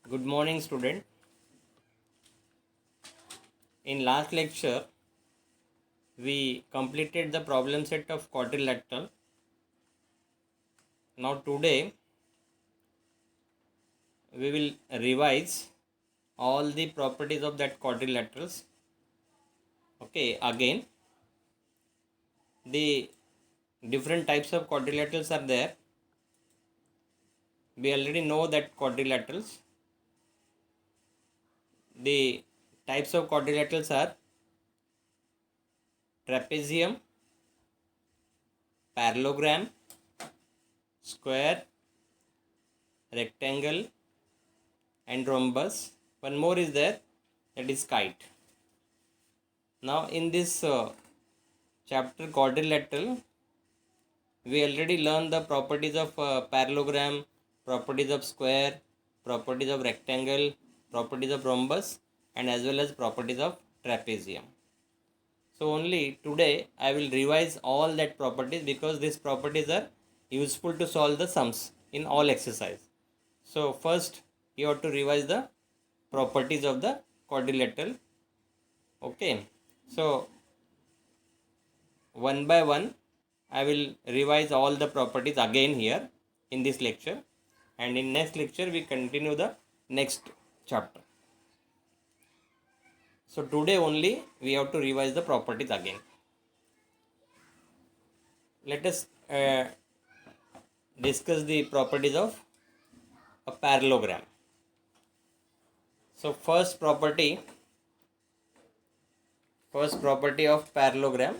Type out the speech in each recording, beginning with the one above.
Good morning, student. In last lecture, we completed the problem set of quadrilateral. Now today, we will revise all the properties of that quadrilaterals. Okay, again, the different types of quadrilaterals are there. We already know that quadrilaterals. The types of quadrilaterals are trapezium, parallelogram, square, rectangle, and rhombus. One more is there, that is kite. Now in this chapter quadrilateral, we already learned the properties of parallelogram, properties of square, properties of rectangle, properties of rhombus, and as well as properties of trapezium. So only today I will revise all that properties because these properties are useful to solve the sums in all exercise. So first you have to revise the properties of the quadrilateral. Okay, so one by one I will revise all the properties again here in this lecture, and in next lecture we continue the next chapter. So today only we have to revise the properties again. Let us discuss the properties of a parallelogram. So first property of parallelogram.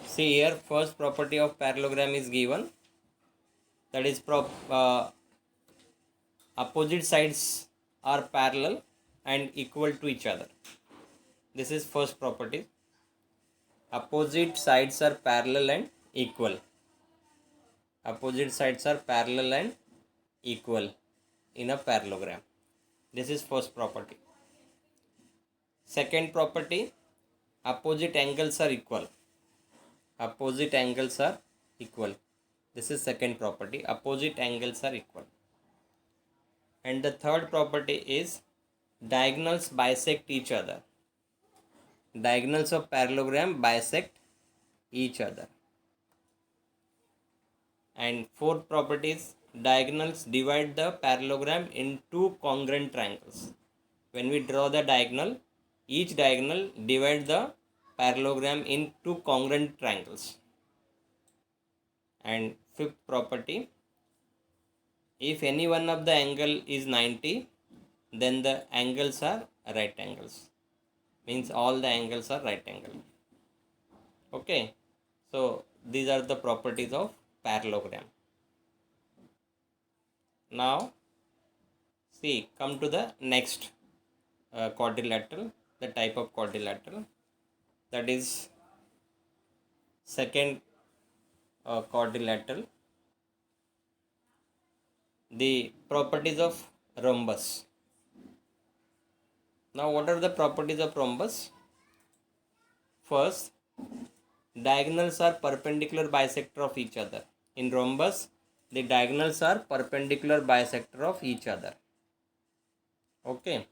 See here, first property of parallelogram is given, that is opposite sides are parallel and equal to each other. This is first property. Opposite sides are parallel and equal. Opposite sides are parallel and equal in a parallelogram. This is first property. Second property, opposite angles are equal. Opposite angles are equal. This is second property. Opposite angles are equal. And the third property is diagonals bisect each other. Diagonals of parallelogram bisect each other. And fourth property is diagonals divide the parallelogram into congruent triangles. When we draw the diagonal, each diagonal divide the parallelogram into congruent triangles. And fifth property, if any one of the angle is 90, then the angles are right angles. Means all the angles are right angle. Okay, so these are the properties of parallelogram. Now see, come to the next quadrilateral, the type of quadrilateral, that is second quadrilateral. The properties of rhombus. Now what are the properties of rhombus? First, diagonals are perpendicular bisector of each other. In rhombus, the diagonals are perpendicular bisector of each other. Okay,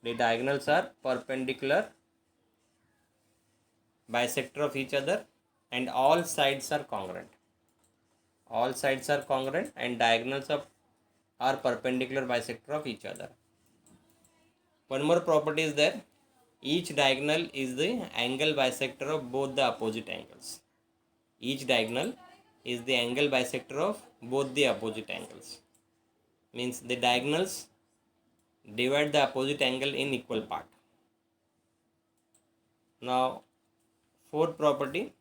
the diagonals are perpendicular bisector of each other and all sides are congruent. All sides are congruent and diagonals are perpendicular bisector of each other. One more property is there. Each diagonal is the angle bisector of both the opposite angles. Each diagonal is the angle bisector of both the opposite angles. Means the diagonals divide the opposite angle in equal part. Now, fourth property,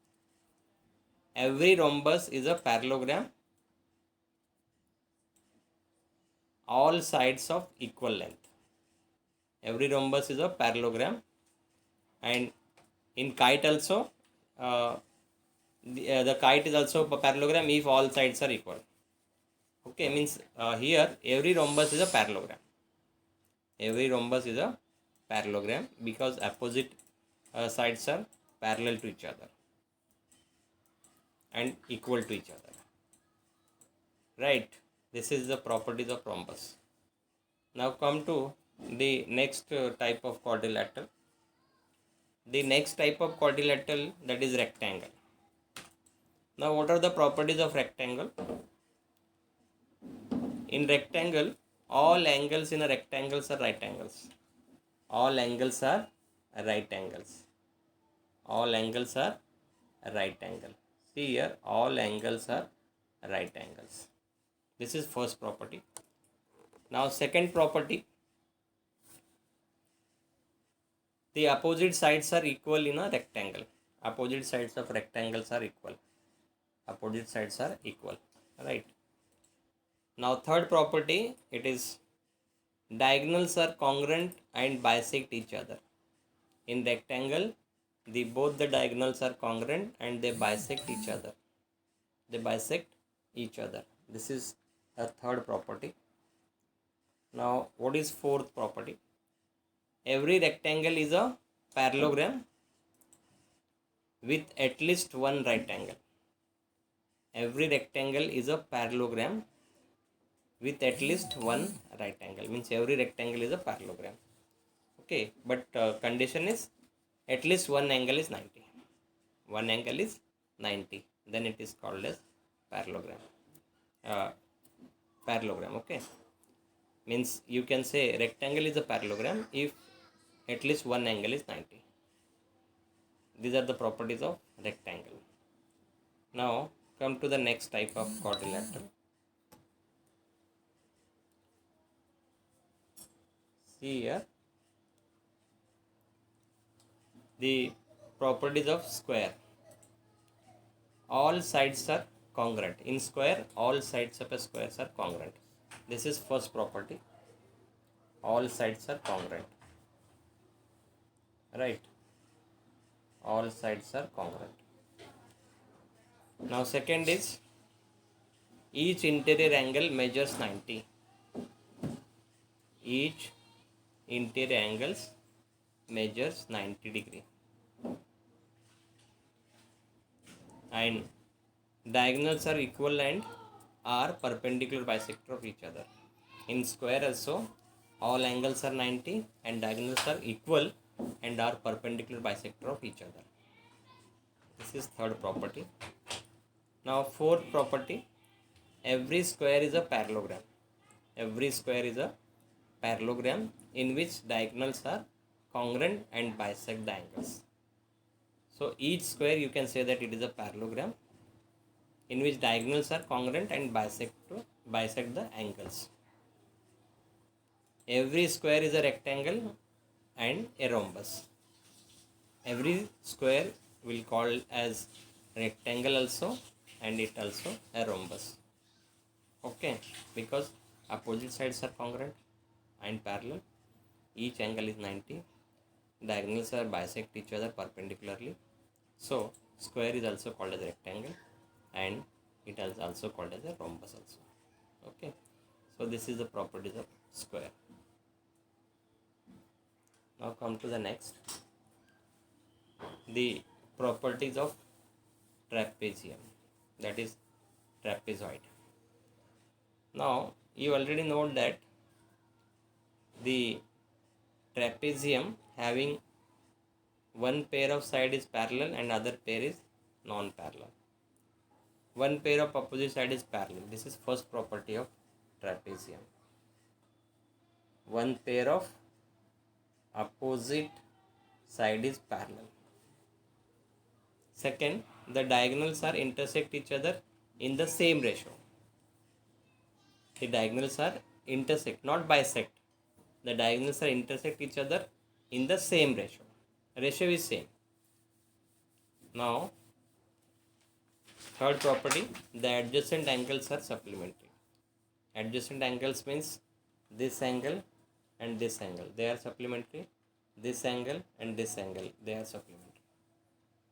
every rhombus is a parallelogram, all sides of equal length. Every rhombus is a parallelogram, and in kite also, the kite is also a parallelogram if all sides are equal. Okay, means here every rhombus is a parallelogram. Every rhombus is a parallelogram because opposite sides are parallel to each other and equal to each other. right? This is the properties of rhombus. Now come to the next type of quadrilateral. The next type of quadrilateral, that is rectangle. Now what are the properties of rectangle? In rectangle, all angles in a rectangle are right angles. All angles are right angles. All angles are right angle. See here, all angles are right angles. This is first property. Now second property, the opposite sides are equal in a rectangle. Opposite sides of rectangles are equal. Opposite sides are equal, right? Now third property, it is diagonals are congruent and bisect each other. In rectangle, both the diagonals are congruent and they bisect each other. They bisect each other. This is a third property. Now what is fourth property? Every rectangle is a parallelogram with at least one right angle. Every rectangle is a parallelogram with at least one right angle. Means every rectangle is a parallelogram. Okay, but condition is at least one angle is 90. One angle is 90. Then it is called as parallelogram. Parallelogram, okay. Means you can say rectangle is a parallelogram if at least one angle is 90. These are the properties of rectangle. Now come to the next type of quadrilateral. See here, the properties of square. All sides are congruent. In square, all sides of a square are congruent. This is first property. All sides are congruent. Right? All sides are congruent. Now second is each interior angle measures 90. Each interior angles measures 90 degree. And diagonals are equal and are perpendicular bisector of each other. In square also, all angles are 90 and diagonals are equal and are perpendicular bisector of each other. This is third property. Now fourth property, every square is a parallelogram. Every square is a parallelogram in which diagonals are congruent and bisect the angles. So each square you can say that it is a parallelogram in which diagonals are congruent and bisect the angles. Every square is a rectangle and a rhombus. Every square will call as rectangle also and it also a rhombus. Okay, because opposite sides are congruent and parallel. Each angle is 90. Diagonals are bisect each other perpendicularly. So square is also called as a rectangle and it is also called as a rhombus also. Okay, so this is the properties of square. Now come to the next, the properties of trapezium, that is trapezoid. Now you already know that the trapezium having one pair of side is parallel and other pair is non-parallel. One pair of opposite side is parallel. This is first property of trapezium. One pair of opposite side is parallel. Second, the diagonals are intersect each other in the same ratio. The diagonals are intersect, not bisect. The diagonals are intersect each other in the same ratio. Ratio is same. Now, third property, the adjacent angles are supplementary. Adjacent angles means this angle and this angle. They are supplementary. This angle and this angle, they are supplementary.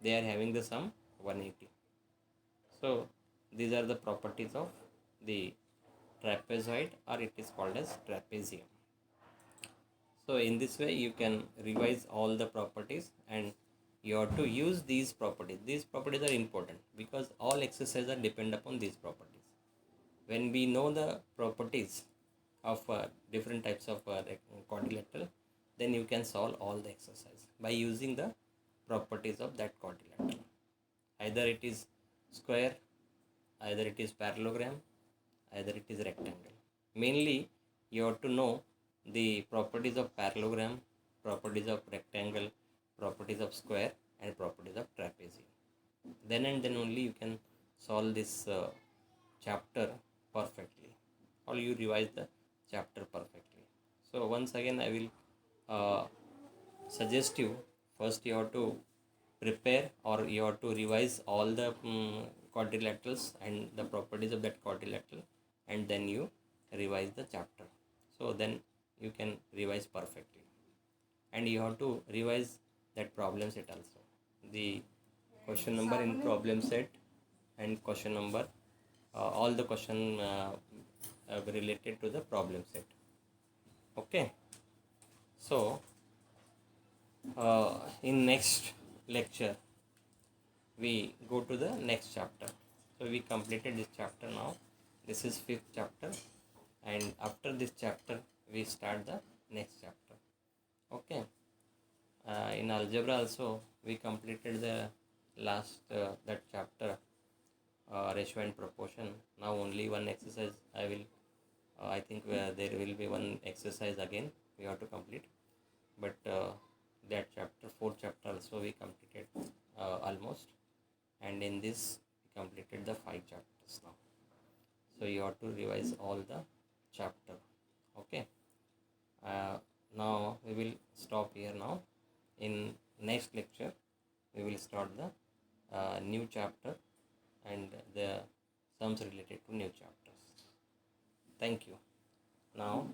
They are having the sum 180. So, these are the properties of the trapezoid, or it is called as trapezium. So in this way you can revise all the properties and you have to use these properties. These properties are important because all exercises are depend upon these properties. when we know the properties of different types of quadrilateral, then you can solve all the exercise by using the properties of that quadrilateral. Either it is square, either it is parallelogram, either it is rectangle. Mainly, you have to know the properties of parallelogram, properties of rectangle, properties of square, and properties of trapezium. Then and then only you can solve this chapter perfectly, or you revise the chapter perfectly. So once again I will suggest you, first you have to prepare, or you have to revise all the quadrilaterals and the properties of that quadrilateral, and then you revise the chapter. So then you can revise perfectly, and you have to revise that problem set also, the question number in problem set, and question number all the question related to the problem set. Okay, so in next lecture we go to the next chapter. So we completed this chapter. Now this is fifth chapter, and after this chapter we start the next chapter. Okay, in algebra also we completed the last that chapter, ratio and proportion. Now only one exercise I will I think there will be one exercise again we have to complete, but that chapter, fourth chapter also we completed almost, and in this we completed the 5 chapters now. So you have to revise all the chapter. Okay, now we will stop here now. In next lecture we will start the new chapter and the sums related to new chapters. Thank you. Now